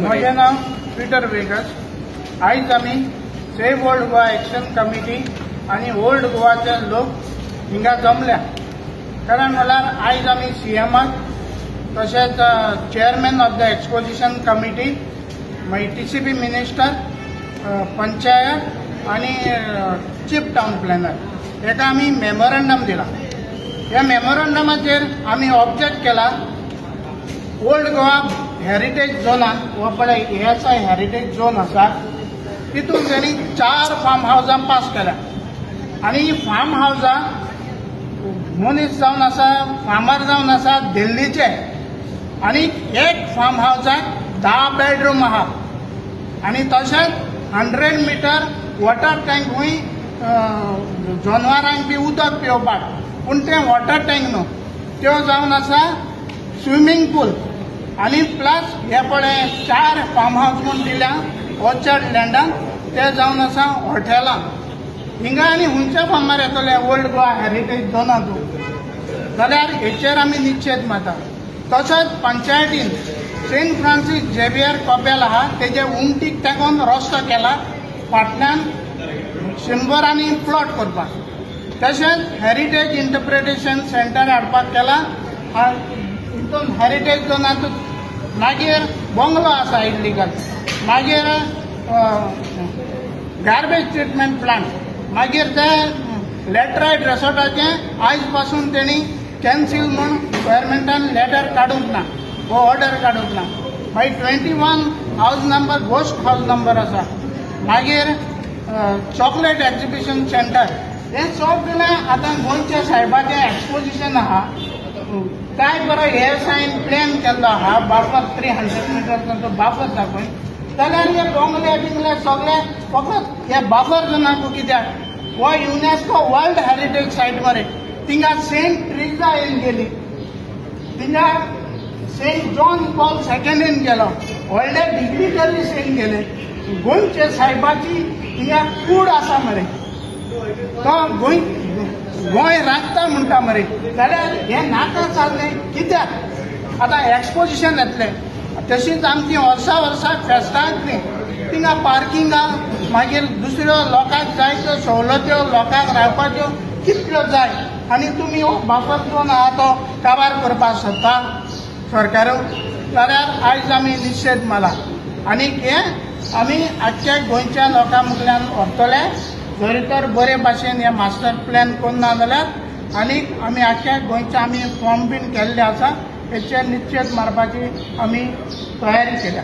म्हजें नांव पीटर वेगस. आयज आमी save old Goa action committee आनी ओल्ड गोवाचे लोक हिंगा जमल्या. कारण म्हळ्यार आयज आमी सीएमाक तशेंच chairman of the exposition committee मागीर टीसीपी मिनिस्टर पंचायत आनी चीफ टाउन प्लॅनर हेका आमी मेमोरंडम दिला. ह्या मेमोरंडमाचेर आमी ऑब्जेक्ट केला ओल्ड गोवा हेरिटेज झोनान हो पळय ASI हेरिटेज झोन आसा तितून तेणी 4 फार्म हावजां पास केल्या आनी ही फार्म हावजां मनीस जावन आसा फार्मर जावन आसा दिल्लीचे आनी एक फार्म हावजाक 10 बेडरूम आहा आनी तशेंच 100 मीटर वॉटर टँक हूंय जनवरांक बी उदक पिवपाक. पूण ते वॉटर टँक न्हू त्यो जावन आसा स्विमींग पूल आनी प्लस हे पळय 4 फार्म हावज म्हूण दिल्या ऑर्चर्ड लँडान ते जावन आसा हॉटेलां. हिंगा आनी हुंचे फार्मार येतले ओल्ड गोवा हेरिटेज झोनांतूं जाल्यार हेचेर आमी निशेध मारता. तशेंच पंचायतीन सेंट फ्रांसीस झेवियर कॉपेल आहा तेजे उमटीक तेकोन रस्तो केला फाटल्यान शंबरांनी प्लॉट करपाक. तशेंच हेरिटेज इंटरप्रिटेशन सेंटर हाडपाक केला. हितून हेरिटेज झोनांतूं मागीर बंगलो आसा इल्लीगल, मागीर गार्बेज ट्रिटमेंट प्लांट, मागीर ते लॅटरायट रेसॉर्टाचे आयज पासून तेणी कॅन्सील म्हूण गव्हर्मेंटान लेटर काडूंक ना वो ऑर्डर काडूंक ना. मागीर 21 हावज नंबर गोस्ट हावज नंबर आसा. मागीर चॉकलेट एक्झिबिशन सेंटर हे सगळे आतां गोंयच्या साहेबाचें एक्सपोजिशन आहा. काय बरो ASIन प्लॅन केल्लो आहा बाफर 300 मिटरचो तो बाफर दाखय जाल्यार हे बंगले बिंगले सगळे फकत हे बाफर झोनाकू कित्याक हो युनेस्को वर्ल्ड हेरिटेज सायट मरे. थिंगा सेंट ट्रिजा येवन गेली, थिंगा सेंट जॉन पॉल सेकंडीन गेलो, व्हडले डिग्निटरीज येवन गेले. गोंयचे साहेबाची थिंगा कूड आसा मरे, तो गोंय राखता म्हणटा मरे. जाल्यार हे नाका चाललें कित्याक? आतां एक्सपोजिशन येतलें तशीच आमची वर्साक फेस्तां येतलीं. थिंगा पार्किंगा मागीर दुसऱ्यो लोकांक जाय त्यो सवलत्यो लोकांक रावपाच्यो कितल्यो जाय आनी तुमी हो बाफर झोन आहा तो काबार करपाक सोदता सरकाराक. जाल्यार आयज आमी निशेध मारला आनीक हे आमी आख्ख्या गोंयच्या लोकां मुखल्यान व्हरतले. जरी तर बरे भाशेन हे मास्टर प्लॅन करना जाल्यार आनीक आमी आख्ख्या गोंयचे आमी फॉर्म बीन केल्ले आसा हेचेर निशेध मारपाची आमी तयारी केल्या.